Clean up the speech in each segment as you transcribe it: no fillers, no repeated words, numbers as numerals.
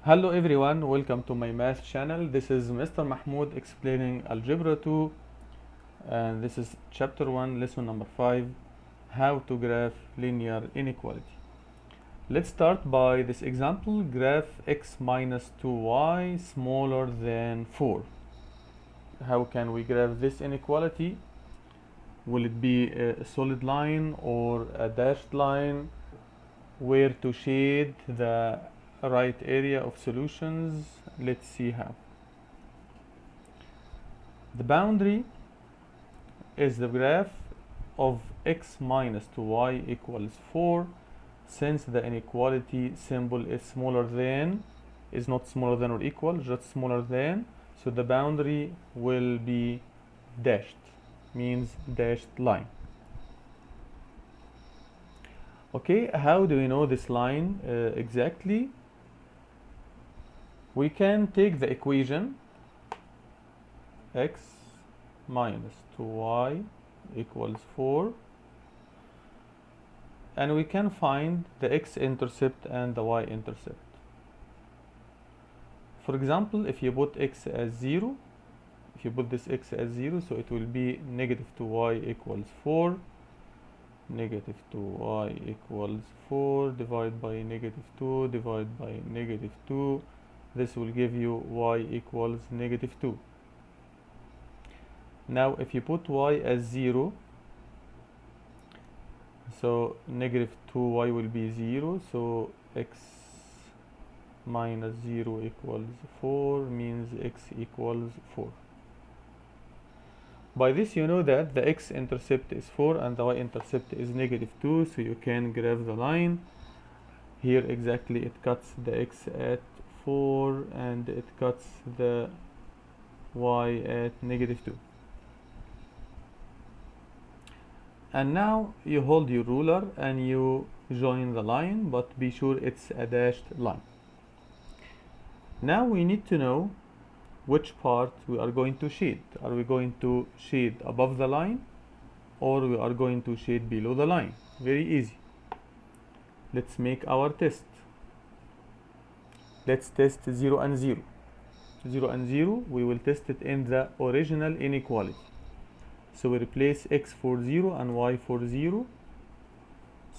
Hello everyone, welcome to my math channel. This is Mr. Mahmoud explaining Algebra 2, and this is chapter 1, lesson number 5, how to graph linear inequality. Let's start by this example, graph x minus 2y smaller than 4. How can we graph this inequality? Will it be a solid line or a dashed line? Where to shade the right area of solutions? Let's see how. The boundary is the graph of x minus 2y equals 4. Since the inequality symbol is smaller than, is not smaller than or equal, just smaller than, so the boundary will be dashed, means dashed line. Okay, how do we know this line exactly? We can take the equation x minus 2y equals 4, and we can find the x-intercept and the y-intercept. For example, if you put x as 0, if you put this x as 0, so it will be negative 2y equals 4, negative 2y equals 4, divide by negative 2, divide by negative 2, this will give you y equals negative 2. Now if you put y as 0, so negative 2y will be 0, so x minus 0 equals 4, means x equals 4. By this you know that the x-intercept is 4 and the y-intercept is negative 2, so you can graph the line. Here exactly it cuts the x at 4 and it cuts the y at negative 2. And now you hold your ruler and you join the line, but be sure it's a dashed line. Now we need to know which part we are going to shade. Are we going to shade above the line or we are going to shade below the line? Very easy. Let's make our test. Let's test 0 and 0. 0 and 0, we will test it in the original inequality. So we replace x for 0 and y for 0.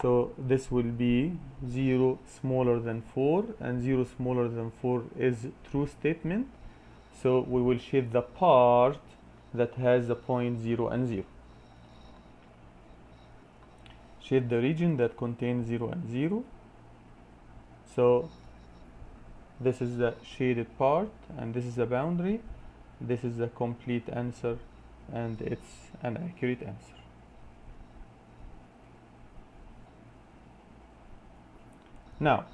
So this will be 0 smaller than 4, and 0 smaller than 4 is true statement. So we will shade the part that has the point 0 and 0. Shade the region that contains 0 and 0. So this is the shaded part and this is the boundary. This is the complete answer and it's an accurate answer. Now,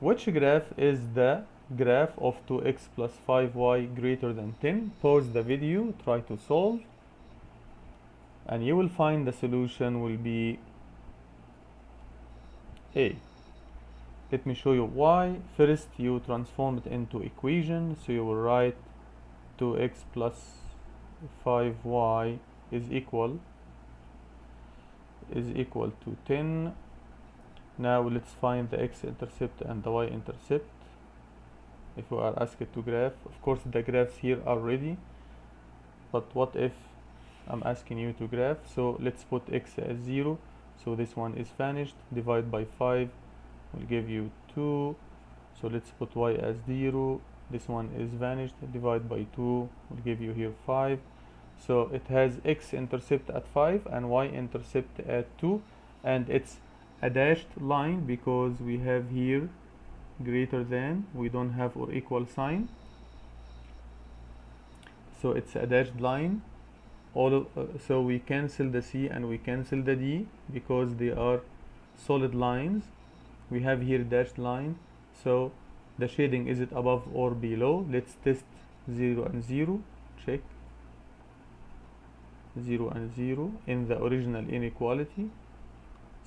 which graph is the graph of 2x plus 5y greater than 10? Pause the video, try to solve, and you will find the solution will be A. Let me show you why. First, you transform it into equation, so you will write 2x plus 5y is equal to 10. Now let's find the x-intercept and the y-intercept. If we are asked to graph, of course the graphs here are ready, but what if I'm asking you to graph? So let's put x as 0, so this one is vanished. Divide by 5 will give you 2. So let's put y as 0, this one is vanished. Divide by 2 will give you here 5. So it has x-intercept at 5 and y-intercept at 2, and it's a dashed line because we have here greater than, we don't have or equal sign, so it's a dashed line. So we cancel the C and we cancel the D because they are solid lines. We have here dashed line, so the shading, is it above or below? Let's test 0 and 0. Check 0 and 0 in the original inequality.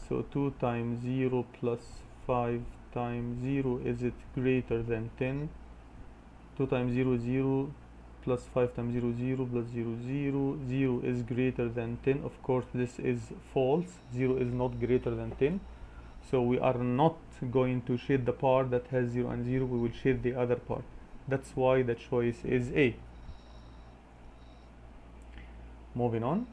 So 2 times 0 plus 5 times 0, is it greater than 10? 2 times 0, 0, plus 5 times 0, 0, plus 0, 0. 0 is greater than 10. Of course, this is false. 0 is not greater than 10. So we are not going to shade the part that has 0 and 0, we will shade the other part. That's why the choice is A. Moving on.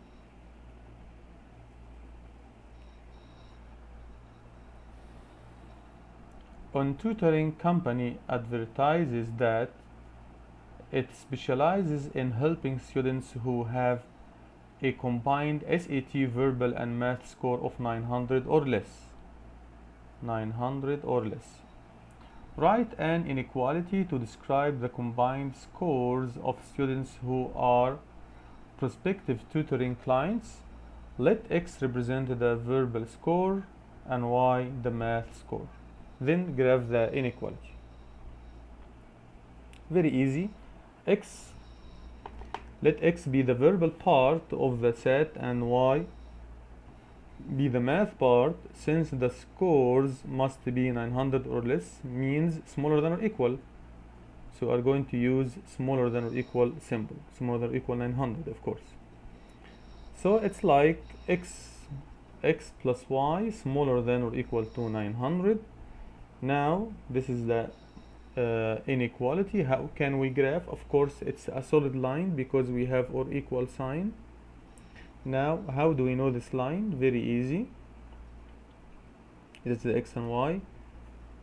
On Tutoring, company advertises that it specializes in helping students who have a combined SAT verbal and math score of 900 or less. 900 or less. Write an inequality to describe the combined scores of students who are prospective tutoring clients. Let X represent the verbal score and Y the math score. Then graph the inequality. Very easy. Let X be the verbal part of the set and Y be the math part. Since the scores must be 900 or less, means smaller than or equal, so we are going to use smaller than or equal symbol, smaller than or equal 900, of course. So it's like x plus y smaller than or equal to 900. Now this is the inequality. How can we graph? Of course it's a solid line because we have or equal sign. Now how do we know this line? Very easy. It's the x and y.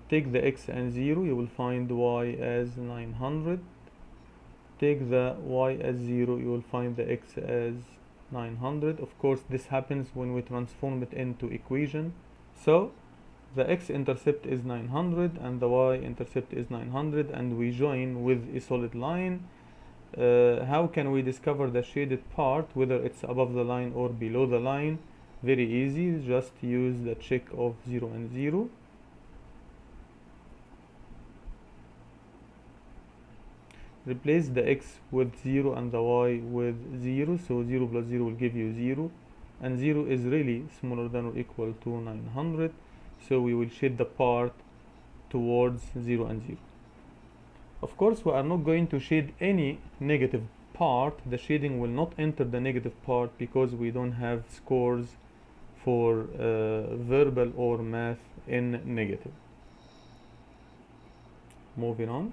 Take the x and 0, you will find y as 900. Take the y as 0, you will find the x as 900. Of course this happens when we transform it into equation. So the x-intercept is 900 and the y-intercept is 900, and we join with a solid line. How can we discover the shaded part, whether it's above the line or below the line? Very easy, just use the check of 0 and 0. Replace the x with 0 and the y with 0, so 0 plus 0 will give you 0, and 0 is really smaller than or equal to 900, so we will shade the part towards 0 and 0. Of course we are not going to shade any negative part. The shading will not enter the negative part because we don't have scores for verbal or math in negative. Moving on.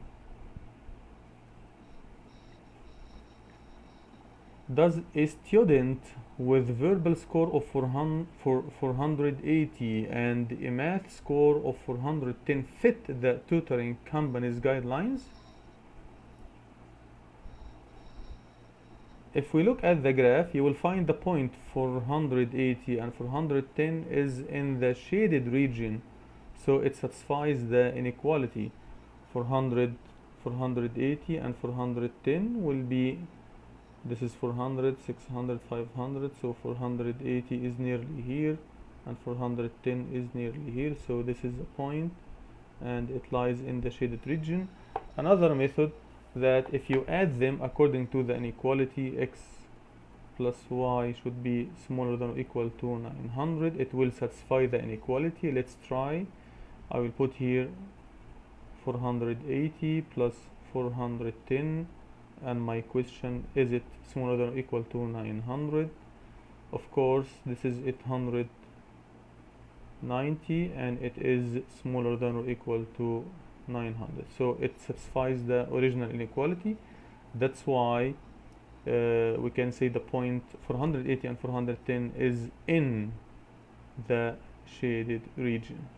Does a student with verbal score of 480 and a math score of 410 fit the tutoring company's guidelines? If we look at the graph, you will find the point 480 and 410 is in the shaded region, so it satisfies the inequality. 480 and 410 will be, this is 400, 600, 500, so 480 is nearly here and 410 is nearly here, so this is the point and it lies in the shaded region. Another method, that if you add them according to the inequality, x plus y should be smaller than or equal to 900, it will satisfy the inequality. Let's try. I will put here 480 plus 410, and my question, is it smaller than or equal to 900? Of course this is 890 and it is smaller than or equal to 900, so it satisfies the original inequality. That's why we can say the point 480 and 410 is in the shaded region.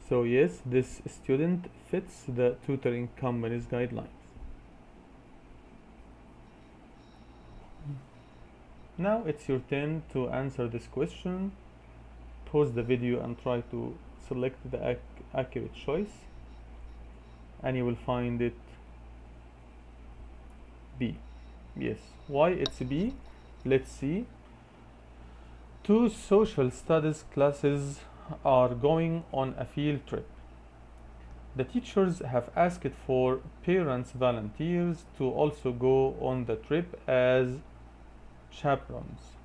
So yes, this student fits the tutoring company's guidelines. Now it's your turn to answer this question. Pause the video and try to select the accurate choice, and you will find it B. Yes, why it's B? Let's see. 2 social studies classes are going on a field trip. The teachers have asked for parents volunteers to also go on the trip as chaperones.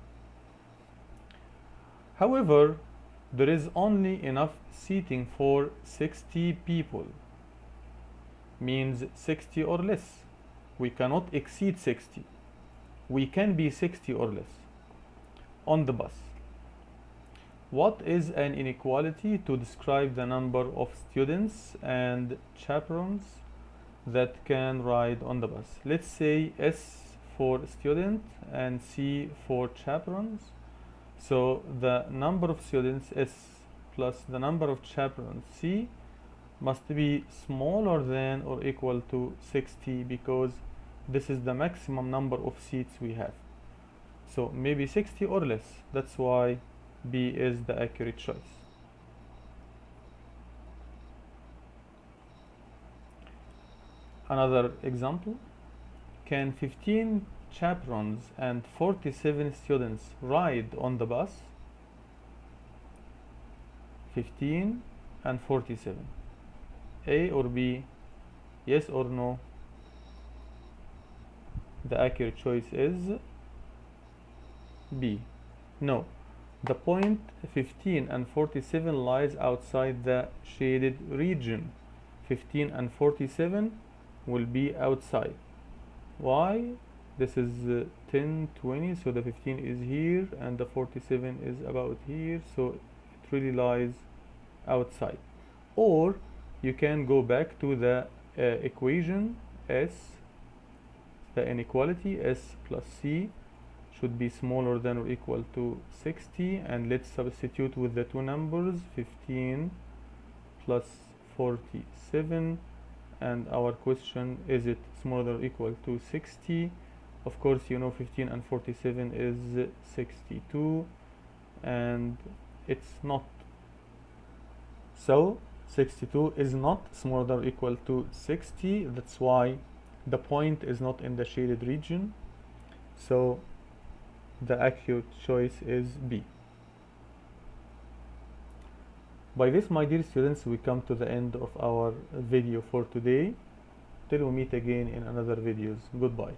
However, there is only enough seating for 60 people, means 60 or less. We cannot exceed 60. We can be 60 or less. on the bus. What is an inequality? To describe the number of students and chaperones that can ride on the bus. Let's say S for student and C for chaperones. So the number of students S plus the number of chaperones C must be smaller than or equal to 60, because this is the maximum number of seats we have. So maybe 60 or less. That's why B is the accurate choice. Another example. Can 15 chaperones and 47 students ride on the bus? 15 and 47. A or B? Yes or no? The accurate choice is B. No. The point 15 and 47 lies outside the shaded region. 15 and 47 will be outside. Why? This is 10, 20, so the 15 is here and the 47 is about here, so it really lies outside. Or you can go back to the equation S, the inequality S plus C should be smaller than or equal to 60, and let's substitute with the two numbers 15 plus 47, and our question, is it smaller or equal to 60? Of course, you know 15 and 47 is 62, and it's not. So 62 is not smaller or equal to 60. That's why the point is not in the shaded region. So the accurate choice is B. By this, my dear students, we come to the end of our video for today. Till we meet again in another videos. Goodbye.